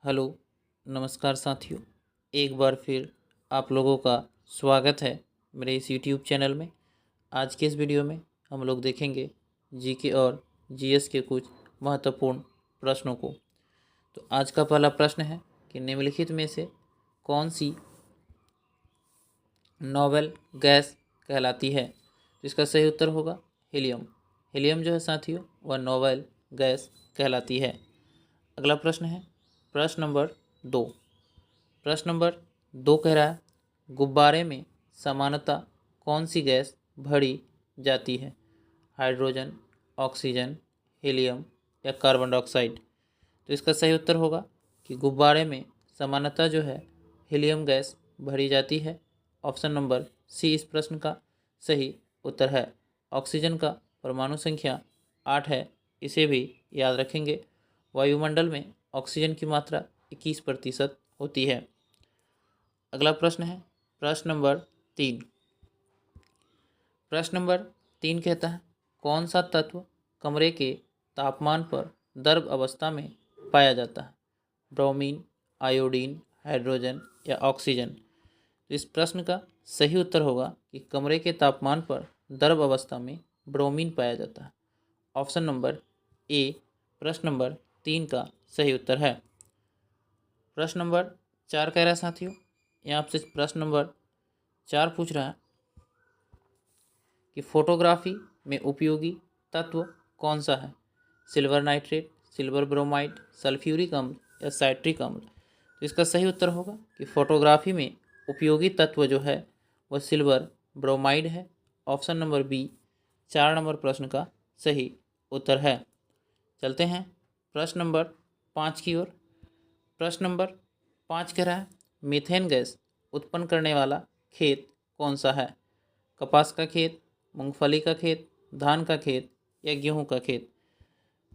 Hello, नमस्कार साथियों। एक बार फिर आप लोगों का स्वागत है मेरे इस यूट्यूब चैनल में। आज के इस वीडियो में हम लोग देखेंगे जीके और जीएस के कुछ महत्वपूर्ण प्रश्नों को। तो आज का पहला प्रश्न है कि निम्नलिखित में से कौन सी नोबेल गैस कहलाती है। तो इसका सही उत्तर होगा हीलियम। हीलियम जो है साथियों वह नोबेल गैस कहलाती है। अगला प्रश्न है प्रश्न नंबर 2। प्रश्न नंबर 2 कह रहा है गुब्बारे में सामान्यतः कौन सी गैस भरी जाती है। हाइड्रोजन, ऑक्सीजन, हीलियम या कार्बन डाइऑक्साइड। तो इसका सही उत्तर होगा कि गुब्बारे में सामान्यतः जो है हीलियम गैस भरी जाती है। ऑप्शन नंबर सी इस प्रश्न का सही उत्तर है। ऑक्सीजन का परमाणु संख्या 8 है, इसे भी याद रखेंगे। वायुमंडल में ऑक्सीजन की मात्रा 21% होती है। अगला प्रश्न है प्रश्न नंबर 3। प्रश्न नंबर 3 कहता है कौन सा तत्व कमरे के तापमान पर द्रव अवस्था में पाया जाता है। ब्रोमीन, आयोडीन, हाइड्रोजन या ऑक्सीजन। इस प्रश्न का सही उत्तर होगा कि कमरे के तापमान पर द्रव अवस्था में ब्रोमीन पाया जाता है। ऑप्शन नंबर ए प्रश्न नंबर 3 का सही उत्तर है। प्रश्न नंबर 4 कह रहा है साथियों, यहाँ आपसे प्रश्न नंबर 4 पूछ रहा है कि फोटोग्राफी में उपयोगी तत्व कौन सा है। Silver nitrate, silver bromide, sulphuric अम्ल या साइट्रिक अम्ल। तो इसका सही उत्तर होगा कि फोटोग्राफी में उपयोगी तत्व जो है वह सिल्वर ब्रोमाइड है। ऑप्शन नंबर बी 4 नंबर प्रश्न का सही उत्तर है। चलते हैं प्रश्न नंबर 5 की ओर। प्रश्न नंबर 5 कह रहा है मीथेन गैस उत्पन्न करने वाला खेत कौन सा है। कपास का खेत, मूंगफली का खेत, धान का खेत या गेहूं का खेत।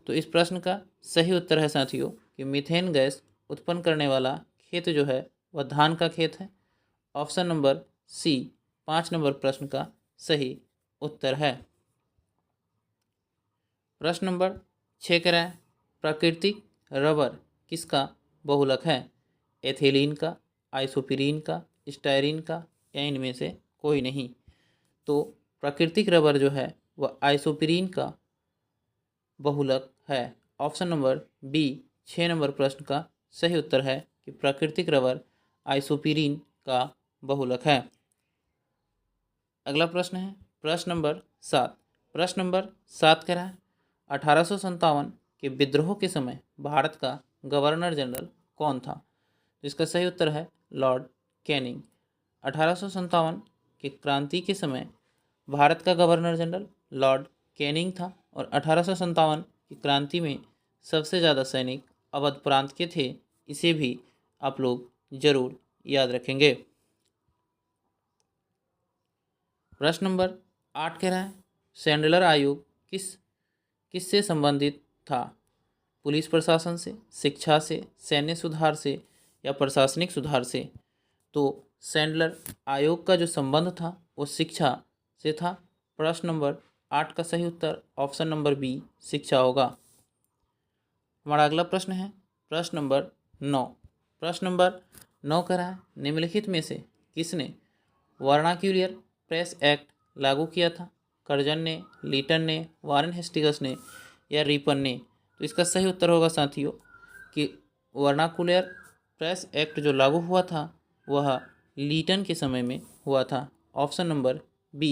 तो इस प्रश्न का सही उत्तर है साथियों कि मीथेन गैस उत्पन्न करने वाला खेत जो है वह धान का खेत है। ऑप्शन नंबर सी 5 नंबर प्रश्न का सही उत्तर है। प्रश्न नंबर 6 कह रहा है प्राकृतिक रबर किसका बहुलक है। एथिलीन का, आइसोप्रीन का, स्टायरीन का या इनमें से कोई नहीं। तो प्राकृतिक रबर जो है वह आइसोप्रीन का बहुलक है। ऑप्शन नंबर बी 6 नंबर प्रश्न का सही उत्तर है कि प्राकृतिक रबर आइसोप्रीन का बहुलक है। अगला प्रश्न है प्रश्न नंबर 7। प्रश्न नंबर 7 कह रहा है 1857 के विद्रोह के समय भारत का गवर्नर जनरल कौन था। तो इसका सही उत्तर है लॉर्ड कैनिंग। 1857 के क्रांति के समय भारत का गवर्नर जनरल लॉर्ड कैनिंग था और 1857 की क्रांति में सबसे ज़्यादा सैनिक अवध प्रांत के थे। इसे भी आप लोग जरूर याद रखेंगे। प्रश्न नंबर 8 कह रहा है सैंडलर आयोग किससे संबंधित था। पुलिस प्रशासन से, शिक्षा से, सैन्य सुधार से या प्रशासनिक सुधार से। तो सैंडलर आयोग का जो संबंध था वो शिक्षा से था। प्रश्न नंबर 8 का सही उत्तर ऑप्शन नंबर बी शिक्षा होगा। हमारा अगला प्रश्न है प्रश्न नंबर 9। प्रश्न नंबर 9 कह रहा है निम्नलिखित में से किसने वर्नाक्यूलर प्रेस एक्ट लागू किया था। कर्जन ने, लीटन ने, वारेन हेस्टिंग्स ने या रिपन ने। तो इसका सही उत्तर होगा साथियों कि वर्नाकुलर प्रेस एक्ट जो लागू हुआ था वह लीटन के समय में हुआ था। ऑप्शन नंबर बी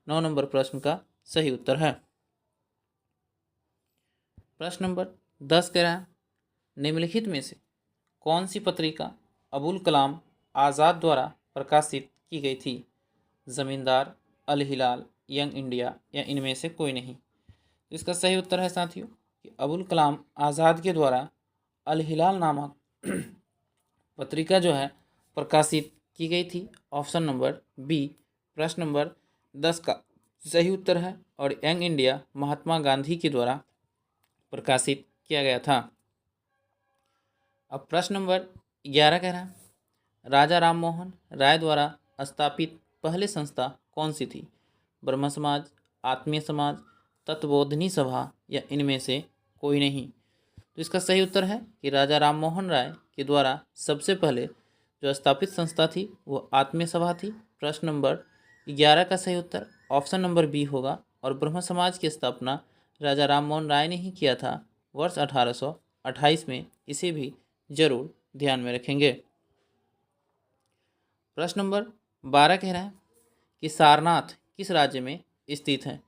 9 नंबर प्रश्न का सही उत्तर है। प्रश्न नंबर 10 कह रहा है निम्नलिखित में से कौन सी पत्रिका अबुल कलाम आज़ाद द्वारा प्रकाशित की गई थी। ज़मींदार, अल हिलाल, यंग इंडिया या इनमें से कोई नहीं। इसका सही उत्तर है साथियों कि अबुल कलाम आज़ाद के द्वारा अल हिलाल नामक पत्रिका जो है प्रकाशित की गई थी। ऑप्शन नंबर बी प्रश्न नंबर 10 का सही उत्तर है और यंग इंडिया महात्मा गांधी के द्वारा प्रकाशित किया गया था। अब प्रश्न नंबर 11 कह रहा है राजा राम मोहन राय द्वारा स्थापित पहली संस्था कौन सी थी। ब्रह्म समाज, आत्मीय समाज, तत्वबोधिनी सभा या इनमें से कोई नहीं। तो इसका सही उत्तर है कि राजा राम मोहन राय के द्वारा सबसे पहले जो स्थापित संस्था थी वो आत्मीय सभा थी। प्रश्न नंबर 11 का सही उत्तर ऑप्शन नंबर बी होगा और ब्रह्म समाज की स्थापना राजा राम मोहन राय ने ही किया था वर्ष 1828 में। इसे भी जरूर ध्यान में रखेंगे। प्रश्न नंबर 12 कह रहा है कि सारनाथ किस राज्य में स्थित है?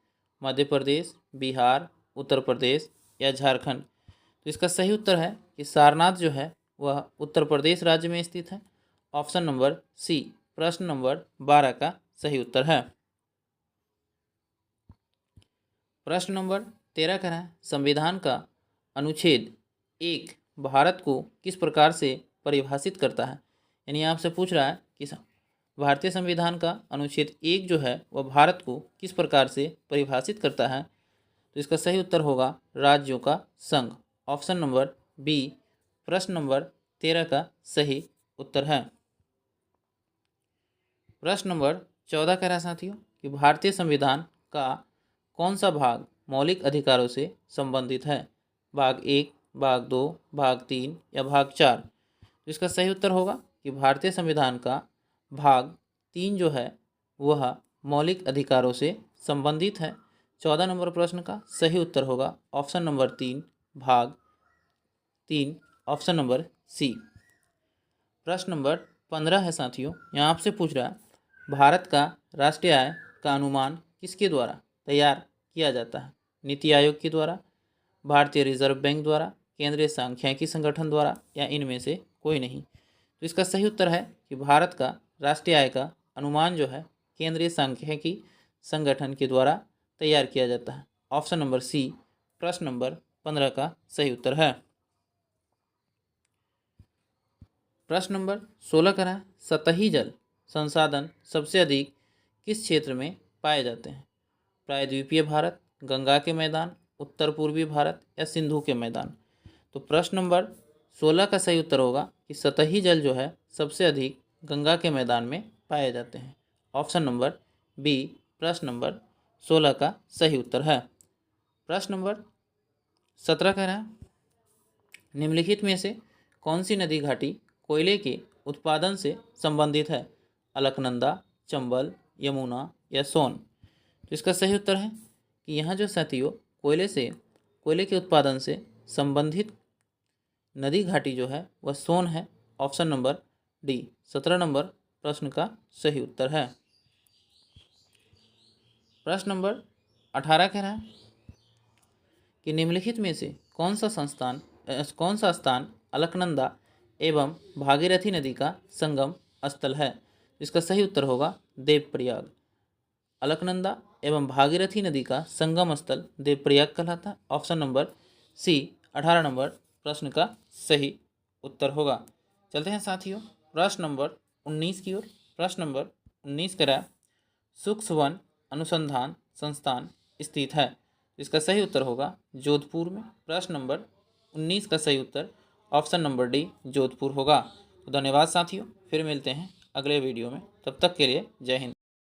मध्य प्रदेश, बिहार, उत्तर प्रदेश या झारखंड? तो इसका सही उत्तर है कि सारनाथ जो है वह उत्तर प्रदेश राज्य में स्थित है। ऑप्शन नंबर सी प्रश्न नंबर 12 का सही उत्तर है। प्रश्न नंबर 13 कह रहा है संविधान का अनुच्छेद 1 भारत को किस प्रकार से परिभाषित करता है? यानी आपसे पूछ रहा है कि भारतीय संविधान का अनुच्छेद 1 जो है वह भारत को किस प्रकार से परिभाषित करता है? तो इसका सही उत्तर होगा राज्यों का संघ। ऑप्शन नंबर बी प्रश्न नंबर 13 का सही उत्तर है। प्रश्न नंबर 14 कह रहा है साथियों कि भारतीय संविधान का कौन सा भाग मौलिक अधिकारों से संबंधित है? भाग 1, भाग 2, भाग 3 या भाग 4? तो इसका सही उत्तर होगा कि भारतीय संविधान का भाग 3 जो है वह मौलिक अधिकारों से संबंधित है। 14 नंबर प्रश्न का सही उत्तर होगा ऑप्शन नंबर 3 भाग 3 ऑप्शन नंबर सी। प्रश्न नंबर 15 है साथियों, यहाँ आपसे पूछ रहा है भारत का राष्ट्रीय आय का अनुमान किसके द्वारा तैयार किया जाता है? नीति आयोग के द्वारा, भारतीय रिजर्व बैंक द्वारा, केंद्रीय सांख्यिकी संगठन द्वारा या इनमें से कोई नहीं? तो इसका सही उत्तर है कि भारत का राष्ट्रीय आय का अनुमान जो है केंद्रीय सांख्यिकी संगठन के द्वारा तैयार किया जाता है। ऑप्शन नंबर सी प्रश्न नंबर 15 का सही उत्तर है। प्रश्न नंबर 16 का है सतही जल संसाधन सबसे अधिक किस क्षेत्र में पाए जाते हैं? प्रायद्वीपीय भारत, गंगा के मैदान, उत्तर पूर्वी भारत या सिंधु के मैदान? तो प्रश्न नंबर 16 का सही उत्तर होगा कि सतही जल जो है सबसे अधिक गंगा के मैदान में पाए जाते हैं। ऑप्शन नंबर बी प्रश्न नंबर 16 का सही उत्तर है। प्रश्न नंबर 17 कह रहा है निम्नलिखित में से कौन सी नदी घाटी कोयले के उत्पादन से संबंधित है? अलकनंदा, चंबल, यमुना या सोन? तो इसका सही उत्तर है कि यहाँ जो साथियों कोयले के उत्पादन से संबंधित नदी घाटी जो है वह सोन है। ऑप्शन नंबर डी 17 नंबर प्रश्न का सही उत्तर है। प्रश्न नंबर 18 कह रहा है कि निम्नलिखित में से कौन सा स्थान अलकनंदा एवं भागीरथी नदी का संगम स्थल है? इसका सही उत्तर होगा देवप्रयाग। अलकनंदा एवं भागीरथी नदी का संगम स्थल देवप्रयाग कहलाता है। ऑप्शन नंबर सी 18 नंबर प्रश्न का सही उत्तर होगा। चलते हैं साथियों प्रश्न नंबर 19 की ओर। प्रश्न नंबर 19 कह रहा है सूक्ष्म वन अनुसंधान संस्थान स्थित है? इसका सही उत्तर होगा जोधपुर में। प्रश्न नंबर 19 का सही उत्तर ऑप्शन नंबर डी जोधपुर होगा। तो धन्यवाद साथियों, फिर मिलते हैं अगले वीडियो में। तब तक के लिए जय हिंद।